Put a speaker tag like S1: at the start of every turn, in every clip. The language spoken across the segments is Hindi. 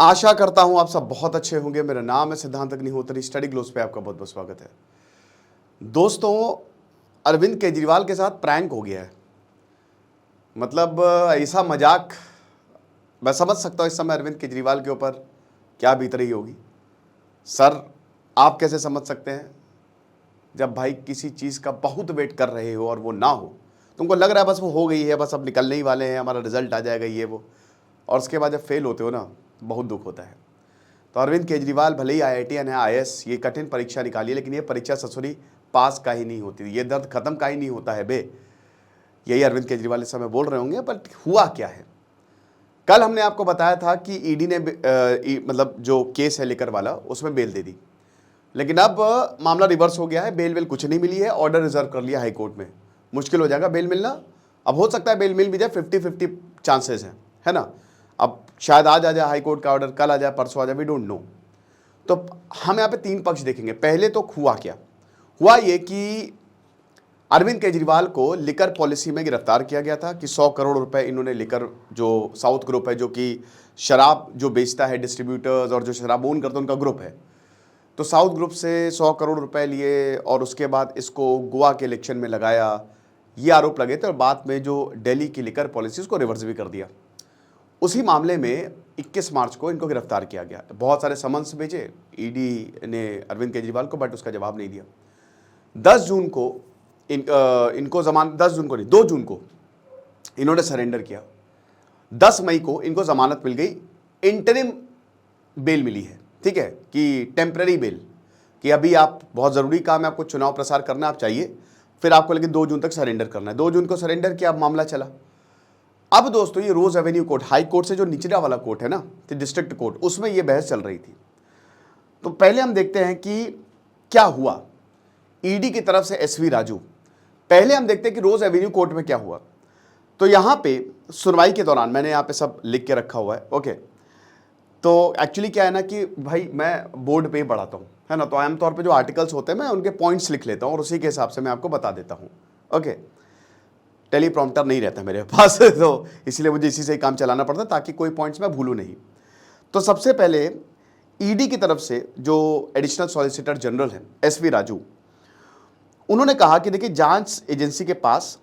S1: आशा करता हूं आप सब बहुत अच्छे होंगे। मेरा नाम है सिद्धांत अग्निहोत्री। स्टडी ग्लोस पे आपका बहुत बहुत स्वागत है। दोस्तों, अरविंद केजरीवाल के साथ प्रैंक हो गया है। मतलब ऐसा मजाक, मैं समझ सकता हूं इस समय अरविंद केजरीवाल के ऊपर क्या बीत रही होगी। सर, आप कैसे समझ सकते हैं जब भाई किसी चीज़ का बहुत वेट कर रहे हो और वो ना हो, तुमको लग रहा है बस वो हो गई है, बस अब निकलने ही वाले हैं, हमारा रिजल्ट आ जाएगा ये वो, और उसके बाद जब फेल होते हो ना, बहुत दुख होता है। तो अरविंद केजरीवाल भले ही IITian है, IAS, ये कठिन परीक्षा निकाली है, लेकिन ये परीक्षा ससुरी पास का ही नहीं होती, ये दर्द खत्म का ही नहीं होता है बे। यही अरविंद केजरीवाल इस समय बोल रहे होंगे। बट हुआ क्या है, कल हमने आपको बताया था कि ईडी ने मतलब जो केस है लेकर वाला, उसमें बेल दे दी, लेकिन अब मामला रिवर्स हो गया है। बेल कुछ नहीं मिली है, ऑर्डर रिजर्व कर लिया हाई कोर्ट में। मुश्किल हो जाएगा बेल मिलना। अब हो सकता है बेल मिल भी जाए, 50-50 चांसेस हैं, है ना। अब शायद आज आ जाए हाई कोर्ट का ऑर्डर, कल आ जाए, परसों आ जाए, वी डोंट नो। तो हम यहाँ पे 3 पक्ष देखेंगे। पहले तो हुआ क्या, हुआ ये कि अरविंद केजरीवाल को लिकर पॉलिसी में गिरफ्तार किया गया था कि 100 करोड़ रुपए इन्होंने लिकर, जो साउथ ग्रुप है जो कि शराब जो बेचता है, डिस्ट्रीब्यूटर्स और जो शराब ओन करते हैं उनका ग्रुप है, तो साउथ ग्रुप से 100 करोड़ रुपए लिए और उसके बाद इसको गोवा के इलेक्शन में लगाया, ये आरोप लगे थे। और बाद में जो दिल्ली की लिकर पॉलिसी उसको रिवर्स भी कर दिया। उसी मामले में 21 मार्च को इनको गिरफ्तार किया गया। बहुत सारे समन्स भेजे ईडी ने अरविंद केजरीवाल को, बट उसका जवाब नहीं दिया। 10 जून को इनको जमानत, 10 जून को नहीं, 2 जून को इन्होंने सरेंडर किया। 10 मई को इनको जमानत मिल गई, इंटरिम बेल मिली है, ठीक है, कि टेम्पररी बेल, कि अभी आप बहुत ज़रूरी काम है, आपको चुनाव प्रसार करना, आप चाहिए, फिर आपको लेकिन 2 जून तक सरेंडर करना है। 2 जून को सरेंडर किया, अब मामला चला। अब दोस्तों, ये रोज एवेन्यू कोर्ट, हाई कोर्ट से जो निचला वाला कोर्ट है ना, तो डिस्ट्रिक्ट कोर्ट, उसमें ये बहस चल रही थी। तो पहले हम देखते हैं कि क्या हुआ ईडी की तरफ से SV राजू। पहले हम देखते हैं कि रोज एवेन्यू कोर्ट में क्या हुआ। तो यहां पे सुनवाई के दौरान, मैंने यहां पे सब लिख के रखा हुआ है, ओके। तो एक्चुअली क्या है ना कि भाई मैं बोर्ड पे ही पढ़ाता हूँ, है ना, तो आमतौर पे जो आर्टिकल्स होते हैं मैं उनके पॉइंट्स लिख लेता हूँ और उसी के हिसाब से मैं आपको बता देता हूँ, ओके। टेलीप्रॉम्प्टर नहीं रहता मेरे पास तो इसलिए मुझे इसी से ही काम चलाना पड़ता है, ताकि कोई पॉइंट्स मैं भूलूं नहीं। तो सबसे पहले ईडी की तरफ से जो एडिशनल सॉलिसिटर जनरल हैं SV राजू, उन्होंने कहा कि देखिए, जांच एजेंसी के पास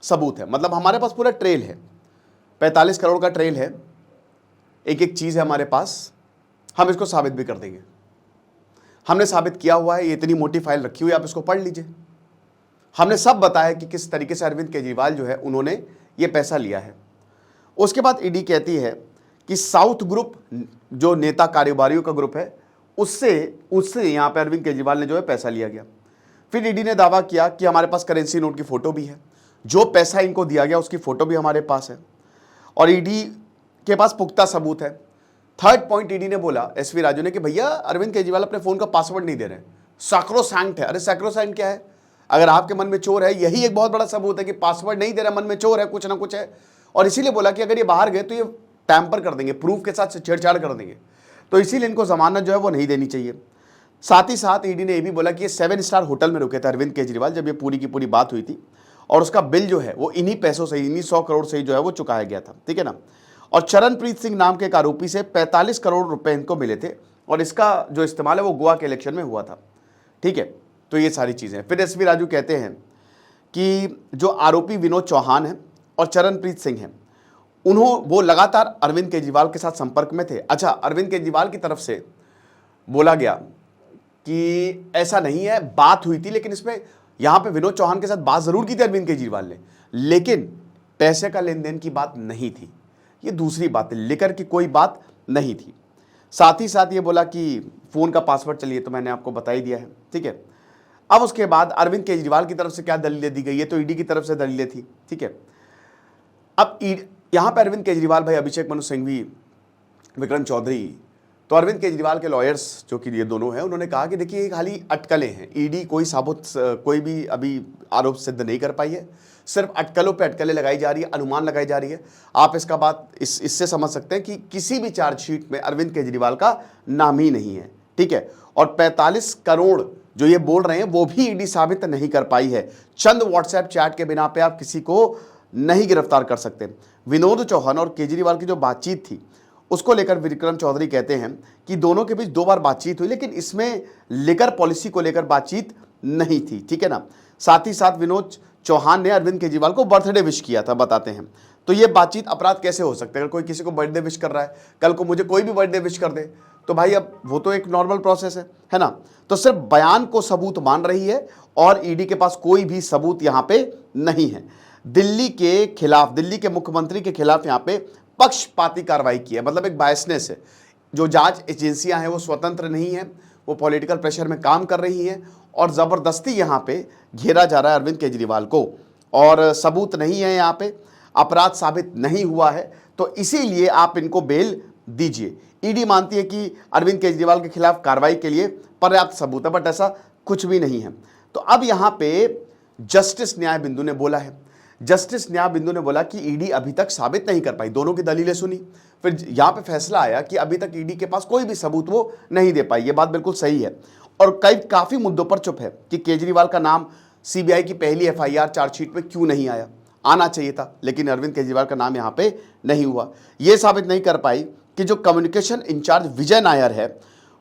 S1: सबूत है, मतलब हमारे पास पूरा ट्रेल है, 45 करोड़ का ट्रेल है, एक एक चीज़ है हमारे पास, हम इसको साबित भी कर देंगे। हमने साबित किया हुआ है, ये इतनी मोटी फाइल रखी हुई है, आप इसको पढ़ लीजिए। हमने सब बताया कि किस तरीके से अरविंद केजरीवाल जो है उन्होंने ये पैसा लिया है। उसके बाद ईडी कहती है कि साउथ ग्रुप जो नेता कारोबारियों का ग्रुप है, उससे यहाँ पे अरविंद केजरीवाल ने जो है पैसा लिया गया। फिर ईडी ने दावा किया कि हमारे पास करेंसी नोट की फोटो भी है, जो पैसा इनको दिया गया उसकी फोटो भी हमारे पास है, और ईडी के पास पुख्ता सबूत है। थर्ड पॉइंट ईडी ने बोला, SV राजू ने, कि भैया अरविंद केजरीवाल अपने फोन का पासवर्ड नहीं दे रहे, सैक्रोसैंक्ट है। अरे सैक्रोसैंक्ट क्या है? अगर आपके मन में चोर है, यही एक बहुत बड़ा सबूत है कि पासवर्ड नहीं दे रहा, मन में चोर है, कुछ ना कुछ है। और इसीलिए बोला कि अगर ये बाहर गए तो ये टैंपर कर देंगे, प्रूफ के साथ छेड़छाड़ कर देंगे, तो इसीलिए इनको जमानत जो है वो नहीं देनी चाहिए। साथ ही साथ ईडी ने यह भी बोला कि ये 7 स्टार होटल में रुके थे अरविंद केजरीवाल जब ये पूरी की पूरी बात हुई थी, और उसका बिल जो है वो इन्हीं पैसों से, इन्हीं 100 करोड़ से ही जो है वो चुकाया गया था, ठीक है ना। और चरणप्रीत सिंह नाम के एक आरोपी से 45 करोड़ रुपए इनको मिले थे, और इसका जो इस्तेमाल है वो गोवा के इलेक्शन में हुआ था, ठीक है। तो ये सारी चीज़ें। फिर SV राजू कहते हैं कि जो आरोपी विनोद चौहान है और चरणप्रीत सिंह हैं, वो लगातार अरविंद केजरीवाल के साथ संपर्क में थे। अच्छा, अरविंद केजरीवाल की तरफ से बोला गया कि ऐसा नहीं है, बात हुई थी, लेकिन इसमें यहाँ पे विनोद चौहान के साथ बात जरूर की थी अरविंद केजरीवाल ने, लेकिन पैसे का लेन देन की बात नहीं थी। ये दूसरी बात है, लेकर की कोई बात नहीं थी। साथ ही साथ ये बोला कि फ़ोन का पासवर्ड, चलिए तो मैंने आपको बता ही दिया है, ठीक है। अब उसके बाद अरविंद केजरीवाल की तरफ से क्या दलीलें दी गई है, तो ईडी की तरफ से दलीलें थी, ठीक है। अब यहाँ पर अरविंद केजरीवाल भाई, अभिषेक मनु सिंघवी, विक्रम चौधरी, तो अरविंद केजरीवाल के लॉयर्स जो कि ये दोनों हैं, उन्होंने कहा कि देखिए, ये खाली अटकलें हैं, ईडी कोई भी अभी आरोप सिद्ध नहीं कर पाई है, सिर्फ अटकलों पे अटकलें लगाई जा रही है, अनुमान लगाई जा रही है। आप इसका बात इससे समझ सकते हैं कि किसी भी चार्जशीट में अरविंद केजरीवाल का नाम ही नहीं है, ठीक है। और 45 करोड़ जो ये बोल रहे हैं वो भी ईडी साबित नहीं कर पाई है। चंद व्हाट्सएप चैट के बिना पे आप किसी को नहीं गिरफ्तार कर सकते। विनोद चौहान और केजरीवाल की जो बातचीत थी उसको लेकर विक्रम चौधरी कहते हैं कि दोनों के बीच 2 बार बातचीत हुई, लेकिन इसमें लिकर पॉलिसी को लेकर बातचीत नहीं थी, ठीक है ना। साथ ही साथ विनोद चौहान ने अरविंद केजरीवाल को बर्थडे विश किया था, बताते हैं। तो ये बातचीत अपराध कैसे हो सकता है? अगर कोई किसी को बर्थडे विश कर रहा है, कल को मुझे कोई भी बर्थडे विश कर दे, तो भाई अब वो तो एक नॉर्मल प्रोसेस है ना। तो सिर्फ बयान को सबूत मान रही है और ईडी के पास कोई भी सबूत यहां पे नहीं है। दिल्ली के खिलाफ, दिल्ली के मुख्यमंत्री के खिलाफ यहां पे पक्षपाती कार्रवाई की है, मतलब एक बायसनेस है। जो जांच एजेंसियां हैं वो स्वतंत्र नहीं है, वो पॉलिटिकल प्रेशर में काम कर रही हैं और जबरदस्ती यहां पे घेरा जा रहा है अरविंद केजरीवाल को, और सबूत नहीं है, यहां पे अपराध साबित नहीं हुआ है, तो इसीलिए आप इनको बेल दीजिए। ईडी मानती है कि अरविंद केजरीवाल के खिलाफ कार्रवाई के लिए पर्याप्त सबूत है, बट ऐसा कुछ भी नहीं है। तो अब यहां पे जस्टिस न्याय बिंदु ने बोला है, जस्टिस न्याय बिंदु ने बोला कि ईडी अभी तक साबित नहीं कर पाई, दोनों की दलीलें सुनी, फिर यहां पे फैसला आया कि अभी तक ईडी के पास कोई भी सबूत वो नहीं दे पाई। ये बात बिल्कुल सही है, और काफी मुद्दों पर चुप है कि केजरीवाल का नाम सीबीआई की पहली एफआईआर चार्जशीट में क्यों नहीं आया, आना चाहिए था, लेकिन अरविंद केजरीवाल का नाम यहां पे नहीं हुआ। यह साबित नहीं कर पाई कि जो कम्युनिकेशन इंचार्ज विजय नायर है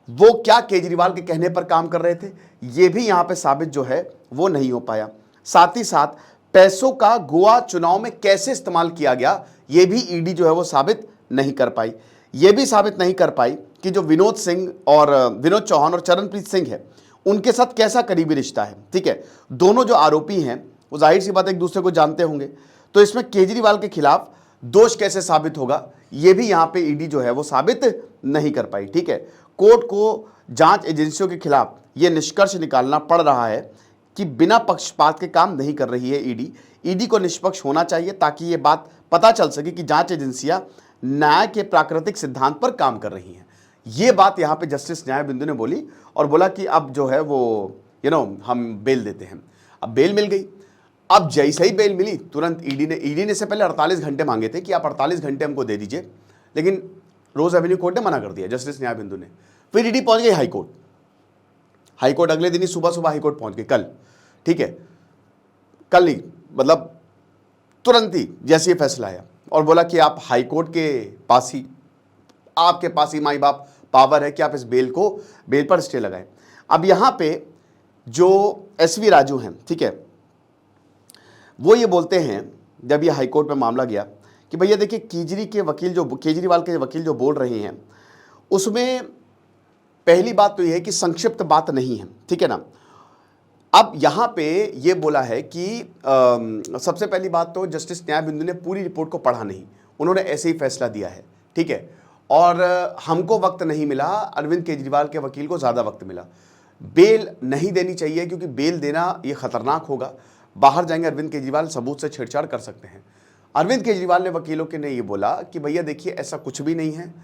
S1: वो क्या केजरीवाल के कहने पर काम कर रहे थे, यह भी यहां पे साबित जो है वो नहीं हो पाया। साथ ही साथ पैसों का गोवा चुनाव में कैसे इस्तेमाल किया गया, यह भी ईडी जो है वो साबित नहीं कर पाई। यह भी साबित नहीं कर पाई कि जो विनोद चौहान और चरणप्रीत सिंह है उनके साथ कैसा करीबी रिश्ता है, ठीक है। दोनों जो आरोपी हैं वो जाहिर सी बात एक दूसरे को जानते होंगे, तो इसमें केजरीवाल के खिलाफ दोष कैसे साबित होगा, यह भी यहां पे ईडी जो है वो साबित नहीं कर पाई, ठीक है। कोर्ट को जांच एजेंसियों के खिलाफ यह निष्कर्ष निकालना पड़ रहा है कि बिना पक्षपात के काम नहीं कर रही है ईडी। ईडी को निष्पक्ष होना चाहिए ताकि यह बात पता चल सके कि जांच एजेंसियां न्याय के प्राकृतिक सिद्धांत पर काम कर रही हैं। यह बात यहां पे जस्टिस न्याय बिंदु ने बोली और बोला कि अब जो है वो हम बेल देते हैं। अब बेल मिल गई। अब जैसे ही बेल मिली तुरंत ईडी ने से पहले 48 घंटे मांगे थे कि आप 48 घंटे हमको दे दीजिए, लेकिन रोज एवेन्यू कोर्ट ने मना कर दिया, जस्टिस न्याय बिंदु ने। फिर ईडी पहुंच गई हाईकोर्ट। हाईकोर्ट अगले दिन ही सुबह हाईकोर्ट पहुंच गई, कल, ठीक है, कल नहीं, मतलब तुरंत ही जैसे ये फैसला आया, और बोला कि आप हाईकोर्ट के पास ही, आपके पास ही माई बाप पावर है कि आप इस बेल पर स्टे लगाएं। अब यहां पे जो एसवी राजू हैं, ठीक है, वो ये बोलते हैं जब ये हाईकोर्ट में मामला गया कि भैया देखिए केजरीवाल के वकील जो बोल रहे हैं उसमें पहली बात तो ये है कि संक्षिप्त बात नहीं है, ठीक है ना। अब यहां पे ये बोला है कि सबसे पहली बात तो जस्टिस न्याय बिंदु ने पूरी रिपोर्ट को पढ़ा नहीं, उन्होंने ऐसे ही फैसला दिया है, ठीक है, और हमको वक्त नहीं मिला, अरविंद केजरीवाल के वकील को ज़्यादा वक्त मिला। बेल नहीं देनी चाहिए क्योंकि बेल देना ये खतरनाक होगा, बाहर जाएंगे अरविंद केजरीवाल, सबूत से छेड़छाड़ कर सकते हैं। अरविंद केजरीवाल ने वकीलों के ने ये बोला कि भैया देखिए ऐसा कुछ भी नहीं है,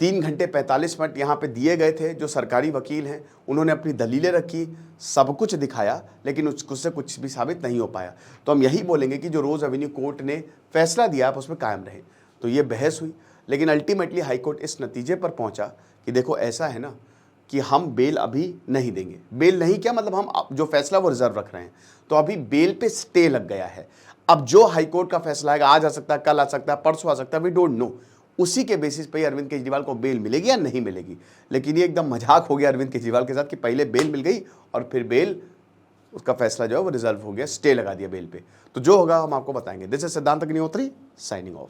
S1: 3 घंटे 45 मिनट यहाँ पे दिए गए थे, जो सरकारी वकील हैं उन्होंने अपनी दलीलें रखी, सब कुछ दिखाया, लेकिन उससे कुछ भी साबित नहीं हो पाया। तो हम यही बोलेंगे कि जो रोज़ एवेन्यू कोर्ट ने फैसला दिया आप उसमें कायम रहे। तो ये बहस हुई, लेकिन अल्टीमेटली हाईकोर्ट इस नतीजे पर पहुंचा कि देखो ऐसा है ना कि हम बेल अभी नहीं देंगे। बेल नहीं क्या मतलब, हम जो फैसला वो रिजर्व रख रहे हैं, तो अभी बेल पे स्टे लग गया है। अब जो हाईकोर्ट का फैसला आएगा, आज आ सकता है, कल आ सकता है, परसों आ सकता है, वी डोंट नो, उसी के बेसिस पे अरविंद केजरीवाल को बेल मिलेगी या नहीं मिलेगी। लेकिन ये एकदम मजाक हो गया अरविंद केजरीवाल के साथ कि पहले बेल मिल गई और फिर बेल, उसका फैसला जो है वो रिजर्व हो गया, स्टे लगा दिया बेल पे। तो जो होगा हम आपको बताएंगे। दिस इज सिद्धांत अग्निहोत्री साइनिंग ऑफ।